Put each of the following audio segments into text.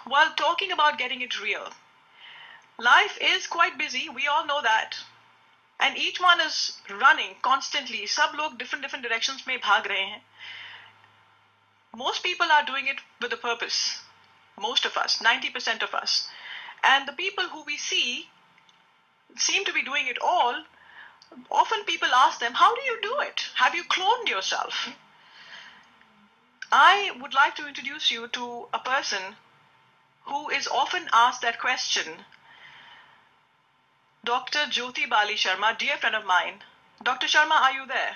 Well, talking about getting it real, life is quite busy. We all know that. And each one is running constantly. सब लोग different different directions में भाग रहे हैं. Most people are doing it with a purpose. Most of us, 90% of us. And the people who we see seem to be doing it all. Often people ask them, how do you do it? Have you cloned yourself? I would like to introduce you to a person who is often asked that question. Dr. Jyoti Bali Sharma, dear friend of mine. Dr. Sharma, are you there?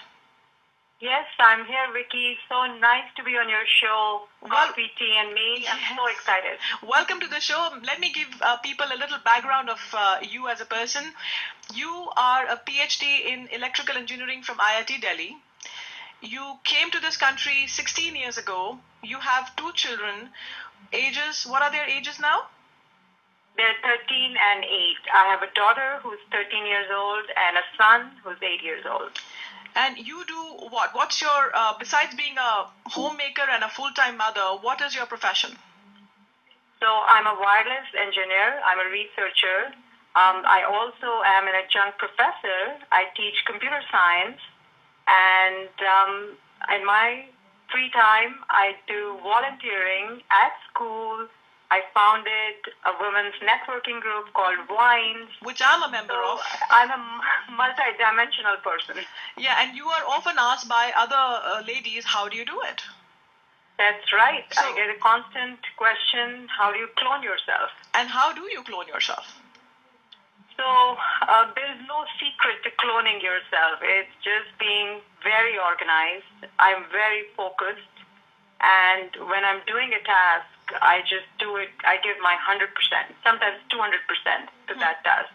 Yes, I'm here, Vicky. So nice to be on your show, PT and me. Yes. I'm so excited. Welcome to the show. Let me give people a little background of you as a person. You are a PhD in electrical engineering from IIT Delhi. You came to this country 16 years ago. You have 2 children. Ages, what are their ages now? They're 13 and 8. I have a daughter who's 13 years old and a son who's 8 years old. And you do what? What's your, besides being a homemaker and a full-time mother, what is your profession? So I'm a wireless engineer. I'm a researcher. I also am an adjunct professor. I teach computer science. And in my free time, I do volunteering at school. I founded a women's networking group called Wines. Which I'm a member of. I'm a multi-dimensional person. Yeah, and you are often asked by other ladies, how do you do it? That's right. So, I get a constant question, how do you clone yourself? And how do you clone yourself? So there's no secret to cloning yourself. It's just being very organized. I'm very focused. And when I'm doing a task, I just do it. I give my 100%, sometimes 200% to that task.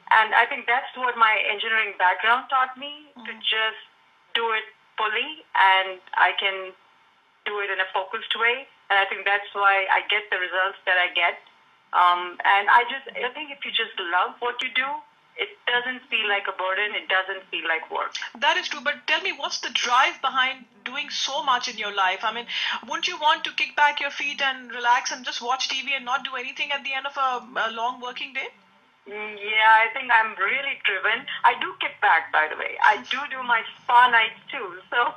And I think that's what my engineering background taught me, to just do it fully, and I can do it in a focused way. And I think that's why I get the results that I get. And I think if you just love what you do, it doesn't feel like a burden. It doesn't feel like work. That is true. But tell me, what's the drive behind doing so much in your life? I mean, wouldn't you want to kick back your feet and relax and just watch TV and not do anything at the end of a long working day? Yeah, I think I'm really driven. I do kick back, by the way. I do my spa nights too. So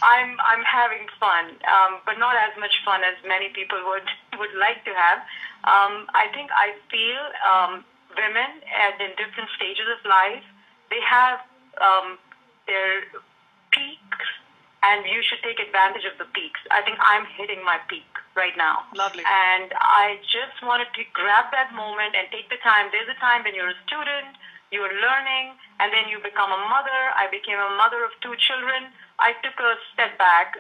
I'm having fun, but not as much fun as many people would like to have. I think I feel women in different stages of life, they have their peaks, and you should take advantage of the peaks. I think I'm hitting my peak right now. Lovely. And I just wanted to grab that moment and take the time. There's a time when you're a student, you're learning, and then you become a mother. I became a mother of 2 children. I took a step back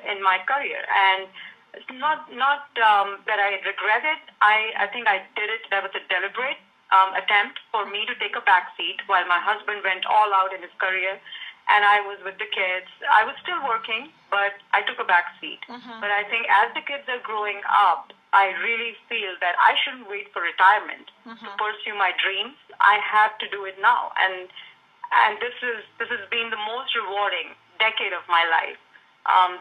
in my career, and it's not that I regret it. I think I did it. That was a deliberate attempt for me to take a back seat while my husband went all out in his career. And I was with the kids. I was still working, but I took a back seat. But I think as the kids are growing up, I really feel that I shouldn't wait for retirement to pursue my dreams. I have to do it now. And this has been the most rewarding decade of my life.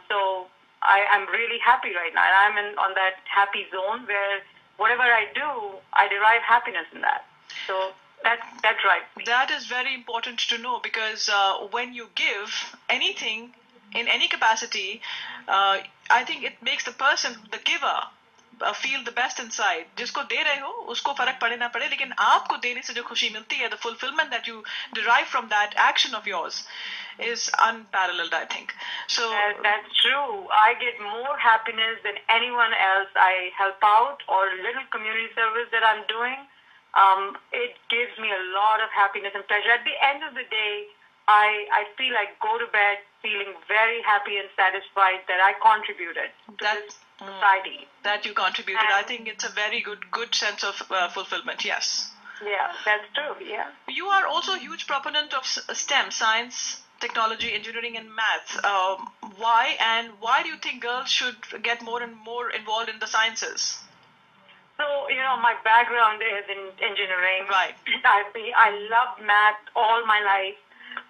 So I'm really happy right now. And I'm on that happy zone where whatever I do, I derive happiness in that. So that drives me. That is very important to know, because when you give anything in any capacity, I think it makes the person, the giver, feel the best inside. जिसको दे रहे हो उसको फर्क पड़े ना पड़े, लेकिन आपको देने से जो खुशी मिलती है, the fulfillment that you derive from that action of yours is unparalleled, I think. So that's true. I get more happiness than anyone else I help out, or little community service that I'm doing. It gives me a lot of happiness and pleasure. At the end of the day, I feel I go to bed feeling very happy and satisfied that I contributed to this society. That you contributed. I think it's a very good sense of fulfillment, yes. Yeah, that's true, yeah. You are also a huge proponent of STEM, science, technology, engineering, and math. Why? And why do you think girls should get more and more involved in the sciences? So, my background is in engineering. Right. I love math all my life,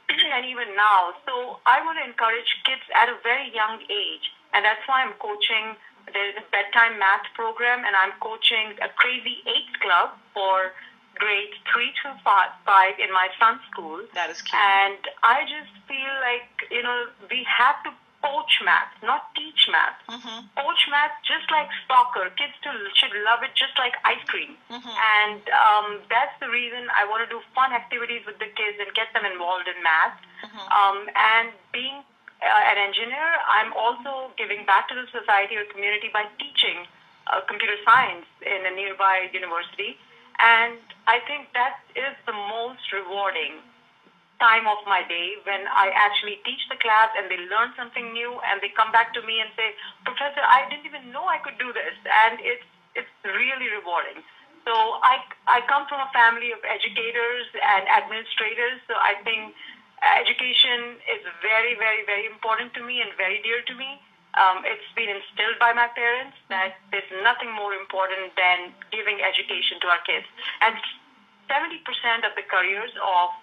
and even now. So I want to encourage kids at a very young age, and that's why I'm coaching There is a bedtime math program, and I'm coaching a crazy 8th club for grades 3 to 5 in my son's school. That is cute. And I just feel like, we have to coach math, not teach math. Coach math just like soccer. Kids should love it just like ice cream. And that's the reason I want to do fun activities with the kids and get them involved in math. And being an engineer, I'm also giving back to the society or community by teaching computer science in a nearby university. And I think that is the most rewarding time of my day, when I actually teach the class and they learn something new and they come back to me and say, Professor, I didn't even know I could do this. And it's really rewarding. So I come from a family of educators and administrators, so I think education is very, very, very important to me and very dear to me. It's been instilled by my parents that there's nothing more important than giving education to our kids. And 70% of the careers of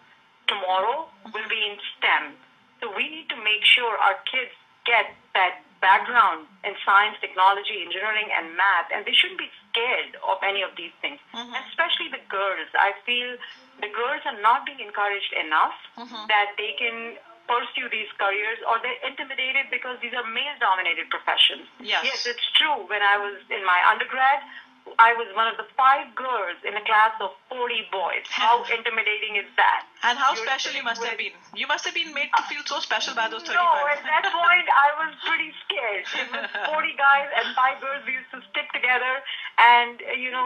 tomorrow will be in STEM. So we need to make sure our kids get that background in science, technology, engineering, and math, and they shouldn't be scared of any of these things. And especially the girls. I feel the girls are not being encouraged enough that they can pursue these careers, or they're intimidated because these are male-dominated professions. Yes, it's true. When I was in my undergrad, I was one of the 5 girls in a class of 40 boys. How intimidating is that? And how special you must have been. You must have been made to feel so special by those 35. No, at that point, I was pretty scared. It was 40 guys and 5 girls. We used to stick together, and,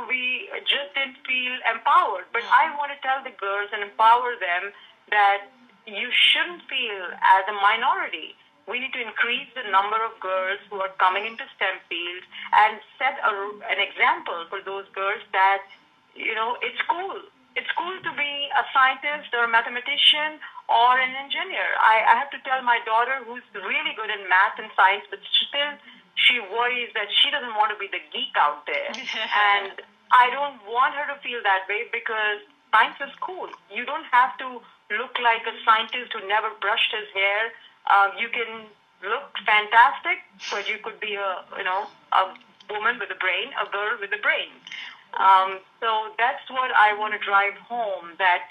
we just didn't feel empowered. But I want to tell the girls and empower them that you shouldn't feel as a minority. We need to increase the number of girls who are coming into STEM fields and set an example for those girls that, it's cool. It's cool to be a scientist or a mathematician or an engineer. I have to tell my daughter, who's really good in math and science, but still she worries that she doesn't want to be the geek out there. And I don't want her to feel that way, because science is cool. You don't have to look like a scientist who never brushed his hair. You can look fantastic, but you could be a woman with a brain, a girl with a brain. So that's what I want to drive home, that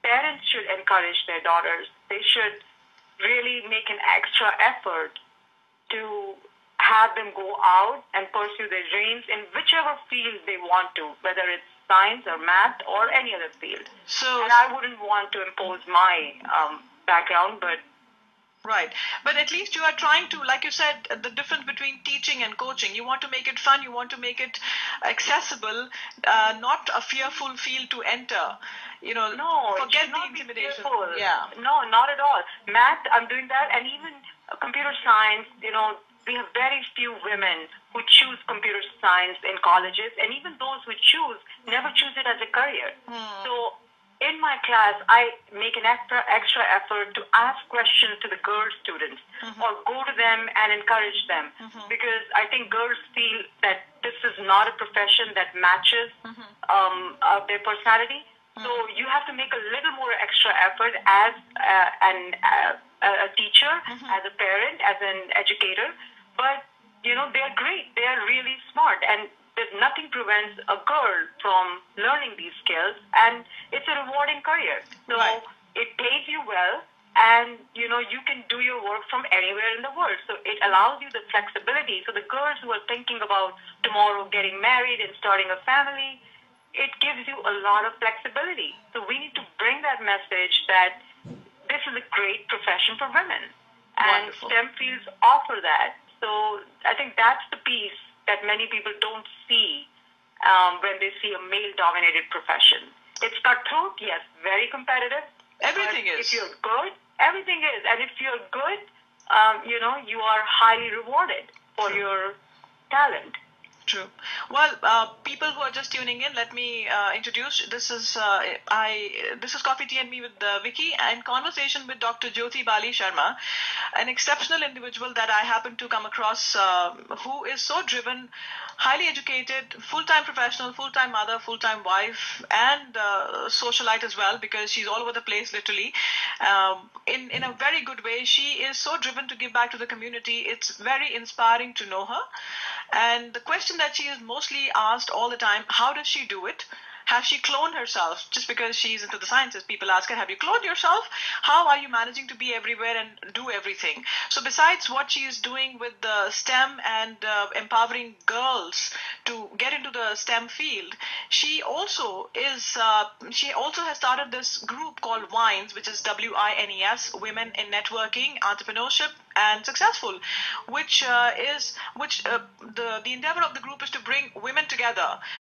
parents should encourage their daughters. They should really make an extra effort to have them go out and pursue their dreams in whichever field they want to, whether it's science or math or any other field. And I wouldn't want to impose my background, but right. But at least you are trying to, like you said, the difference between teaching and coaching. You want to make it fun. You want to make it accessible, not a fearful field to enter. No, forget the intimidation. Yeah. No, not at all. Math, I'm doing that. And even computer science, we have very few women who choose computer science in colleges. And even those who choose, never choose it as a career. So in my class, I make an extra effort to ask questions to the girl students, or go to them and encourage them, because I think girls feel that this is not a profession that matches their personality. So you have to make a little more extra effort as a teacher, as a parent, as an educator. But, they're great. They're really smart. And there's nothing prevents a girl from learning these skills, and it's a rewarding career. So it pays you well, and you can do your work from anywhere in the world. So it allows you the flexibility. So the girls who are thinking about tomorrow getting married and starting a family, it gives you a lot of flexibility. So we need to bring that message that this is a great profession for women, and STEM fields offer that. So I think that's the piece that many people don't see when they see a male-dominated profession. It's cutthroat, yes, very competitive. Everything is. If you're good, everything is. And if you're good, you are highly rewarded for your talent. True. Well, people who are just tuning in, let me introduce. This is Coffee Tea and Me with Vicky, and conversation with Dr. Jyoti Bali Sharma, an exceptional individual that I happen to come across, who is so driven, highly educated, full-time professional, full-time mother, full-time wife, and socialite as well, because she's all over the place, literally. In a very good way, she is so driven to give back to the community. It's very inspiring to know her. And the question that she is mostly asked all the time, how does she do it? Has she cloned herself? Just because she's into the sciences, people ask her, have you cloned yourself? How are you managing to be everywhere and do everything? So besides what she is doing with the STEM and empowering girls to get into the STEM field, she also has started this group called WINES, which is WINES, Women in Networking, Entrepreneurship, and Successful, which the endeavor of the group is to bring women together